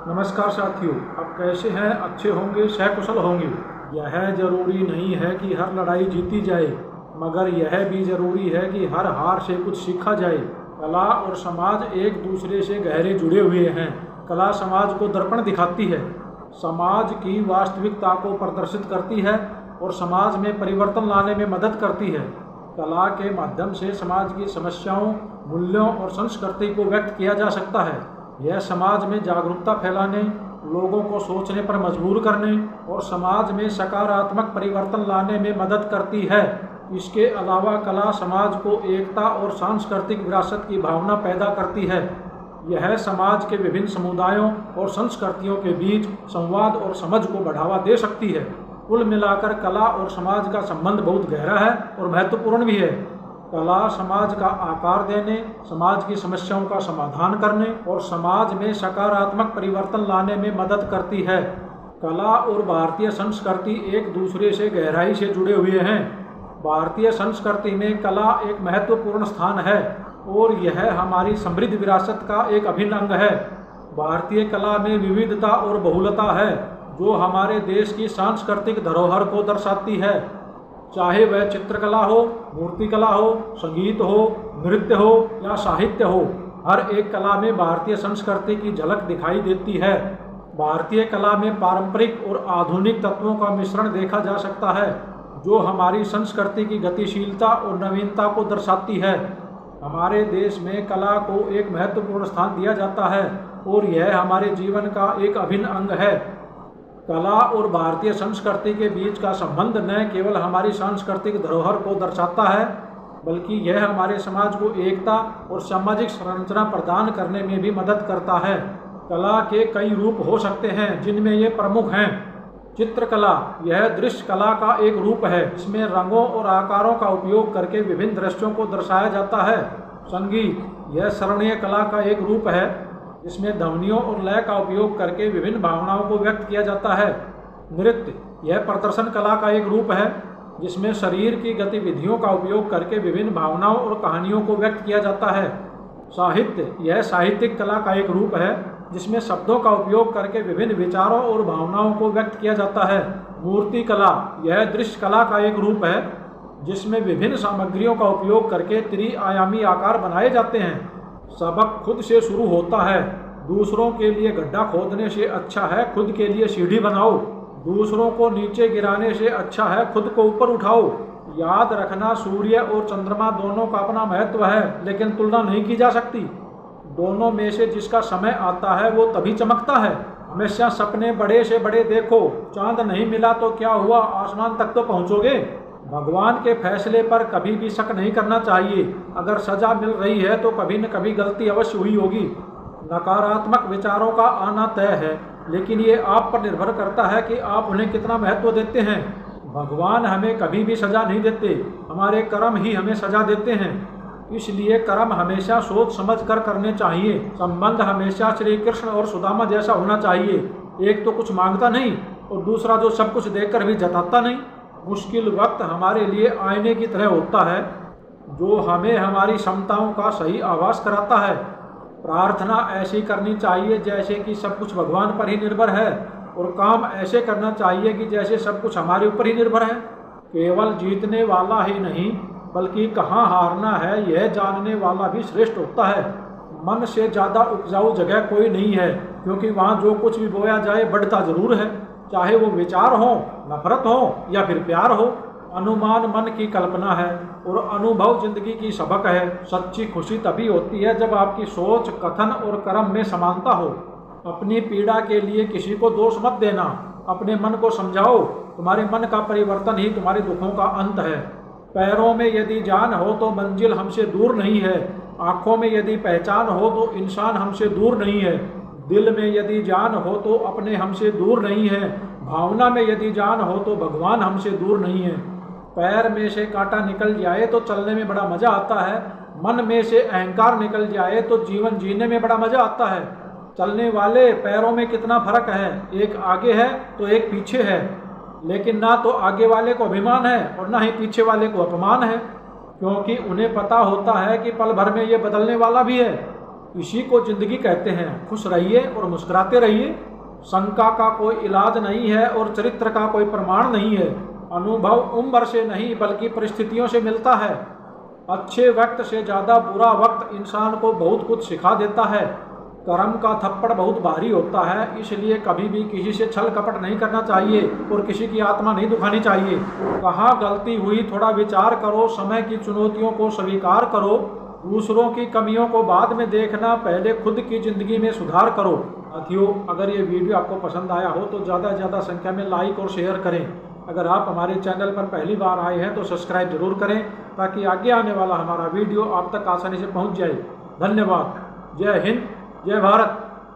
नमस्कार साथियों, आप कैसे हैं? अच्छे होंगे, सकुशल होंगे। यह जरूरी नहीं है कि हर लड़ाई जीती जाए, मगर यह भी जरूरी है कि हर हार से कुछ सीखा जाए। कला और समाज एक दूसरे से गहरे जुड़े हुए हैं। कला समाज को दर्पण दिखाती है, समाज की वास्तविकता को प्रदर्शित करती है और समाज में परिवर्तन लाने में मदद करती है। कला के माध्यम से समाज की समस्याओं, मूल्यों और संस्कृति को व्यक्त किया जा सकता है। यह समाज में जागरूकता फैलाने, लोगों को सोचने पर मजबूर करने और समाज में सकारात्मक परिवर्तन लाने में मदद करती है। इसके अलावा कला समाज को एकता और सांस्कृतिक विरासत की भावना पैदा करती है। यह समाज के विभिन्न समुदायों और संस्कृतियों के बीच संवाद और समझ को बढ़ावा दे सकती है। कुल मिलाकर कला और समाज का संबंध बहुत गहरा है और महत्वपूर्ण भी है। कला समाज का आकार देने, समाज की समस्याओं का समाधान करने और समाज में सकारात्मक परिवर्तन लाने में मदद करती है। कला और भारतीय संस्कृति एक दूसरे से गहराई से जुड़े हुए हैं। भारतीय संस्कृति में कला एक महत्वपूर्ण स्थान है और यह हमारी समृद्ध विरासत का एक अभिन्न अंग है। भारतीय कला में विविधता और बहुलता है, जो हमारे देश की सांस्कृतिक धरोहर को दर्शाती है। चाहे वह चित्रकला हो, मूर्तिकला हो, संगीत हो, नृत्य हो या साहित्य हो, हर एक कला में भारतीय संस्कृति की झलक दिखाई देती है। भारतीय कला में पारंपरिक और आधुनिक तत्वों का मिश्रण देखा जा सकता है, जो हमारी संस्कृति की गतिशीलता और नवीनता को दर्शाती है। हमारे देश में कला को एक महत्वपूर्ण स्थान दिया जाता है और यह हमारे जीवन का एक अभिन्न अंग है। कला और भारतीय संस्कृति के बीच का संबंध न केवल हमारी सांस्कृतिक धरोहर को दर्शाता है, बल्कि यह हमारे समाज को एकता और सामाजिक संरचना प्रदान करने में भी मदद करता है। कला के कई रूप हो सकते हैं, जिनमें ये प्रमुख हैं। चित्रकला, यह दृश्य कला का एक रूप है। इसमें रंगों और आकारों का उपयोग करके विभिन्न दृश्यों को दर्शाया जाता है। संगीत, यह श्रवणीय कला का एक रूप है, जिसमें ध्वनियों और लय का उपयोग करके विभिन्न भावनाओं को व्यक्त किया जाता है। नृत्य, यह प्रदर्शन कला का एक रूप है, जिसमें शरीर की गतिविधियों का उपयोग करके विभिन्न भावनाओं और कहानियों को व्यक्त किया जाता है। साहित्य, यह साहित्यिक कला का एक रूप है, जिसमें शब्दों का उपयोग करके विभिन्न विचारों और भावनाओं को व्यक्त किया जाता है। मूर्ति कला, यह दृश्य कला का एक रूप है, जिसमें विभिन्न सामग्रियों का उपयोग करके त्रिआयामी आकार बनाए जाते हैं। सबक खुद से शुरू होता है। दूसरों के लिए गड्ढा खोदने से अच्छा है खुद के लिए सीढ़ी बनाओ। दूसरों को नीचे गिराने से अच्छा है खुद को ऊपर उठाओ। याद रखना, सूर्य और चंद्रमा दोनों का अपना महत्व है, लेकिन तुलना नहीं की जा सकती। दोनों में से जिसका समय आता है वो तभी चमकता है। हमेशा सपने बड़े से बड़े देखो। चांद नहीं मिला तो क्या हुआ, आसमान तक तो पहुंचोगे। भगवान के फैसले पर कभी भी शक नहीं करना चाहिए। अगर सजा मिल रही है तो कभी न कभी गलती अवश्य हुई होगी। नकारात्मक विचारों का आना तय है, लेकिन ये आप पर निर्भर करता है कि आप उन्हें कितना महत्व देते हैं। भगवान हमें कभी भी सजा नहीं देते, हमारे कर्म ही हमें सजा देते हैं। इसलिए कर्म हमेशा सोच समझ कर करने चाहिए। संबंध हमेशा श्री कृष्ण और सुदामा जैसा होना चाहिए। एक तो कुछ मांगता नहीं और दूसरा जो सब कुछ देकर भी जताता नहीं। मुश्किल वक्त हमारे लिए आईने की तरह होता है, जो हमें हमारी क्षमताओं का सही आभास कराता है। प्रार्थना ऐसी करनी चाहिए जैसे कि सब कुछ भगवान पर ही निर्भर है, और काम ऐसे करना चाहिए कि जैसे सब कुछ हमारे ऊपर ही निर्भर है। केवल जीतने वाला ही नहीं, बल्कि कहाँ हारना है यह जानने वाला भी श्रेष्ठ होता है। मन से ज़्यादा उपजाऊ जगह कोई नहीं है, क्योंकि वहाँ जो कुछ भी बोया जाए बढ़ता जरूर है, चाहे वो विचार हो, नफरत हो या फिर प्यार हो। अनुमान मन की कल्पना है और अनुभव जिंदगी की सबक है। सच्ची खुशी तभी होती है जब आपकी सोच, कथन और कर्म में समानता हो। अपनी पीड़ा के लिए किसी को दोष मत देना। अपने मन को समझाओ, तुम्हारे मन का परिवर्तन ही तुम्हारे दुखों का अंत है। पैरों में यदि जान हो तो मंजिल हमसे दूर नहीं है। आँखों में यदि पहचान हो तो इंसान हमसे दूर नहीं है। दिल में यदि जान हो तो अपने हमसे दूर नहीं है। भावना में यदि जान हो तो भगवान हमसे दूर नहीं है। पैर में से कांटा निकल जाए तो चलने में बड़ा मजा आता है। मन में से अहंकार निकल जाए तो जीवन जीने में बड़ा मजा आता है। चलने वाले पैरों में कितना फर्क है, एक आगे है तो एक पीछे है, लेकिन ना तो आगे वाले को अभिमान है और ना ही पीछे वाले को अपमान है, क्योंकि उन्हें पता होता है कि पल भर में ये बदलने वाला भी है। इसी को जिंदगी कहते हैं। खुश रहिए और मुस्कुराते रहिए। शंका का कोई इलाज नहीं है और चरित्र का कोई प्रमाण नहीं है। अनुभव उम्र से नहीं बल्कि परिस्थितियों से मिलता है। अच्छे वक्त से ज़्यादा बुरा वक्त इंसान को बहुत कुछ सिखा देता है। कर्म का थप्पड़ बहुत भारी होता है, इसलिए कभी भी किसी से छल कपट नहीं करना चाहिए और किसी की आत्मा नहीं दुखानी चाहिए। कहाँ गलती हुई थोड़ा विचार करो, समय की चुनौतियों को स्वीकार करो, दूसरों की कमियों को बाद में देखना, पहले खुद की ज़िंदगी में सुधार करो। साथियों, अगर ये वीडियो आपको पसंद आया हो तो ज़्यादा से ज़्यादा संख्या में लाइक और शेयर करें। अगर आप हमारे चैनल पर पहली बार आए हैं तो सब्सक्राइब जरूर करें ताकि आगे आने वाला हमारा वीडियो आप तक आसानी से पहुंच जाए। धन्यवाद। जय हिंद, जय भारत।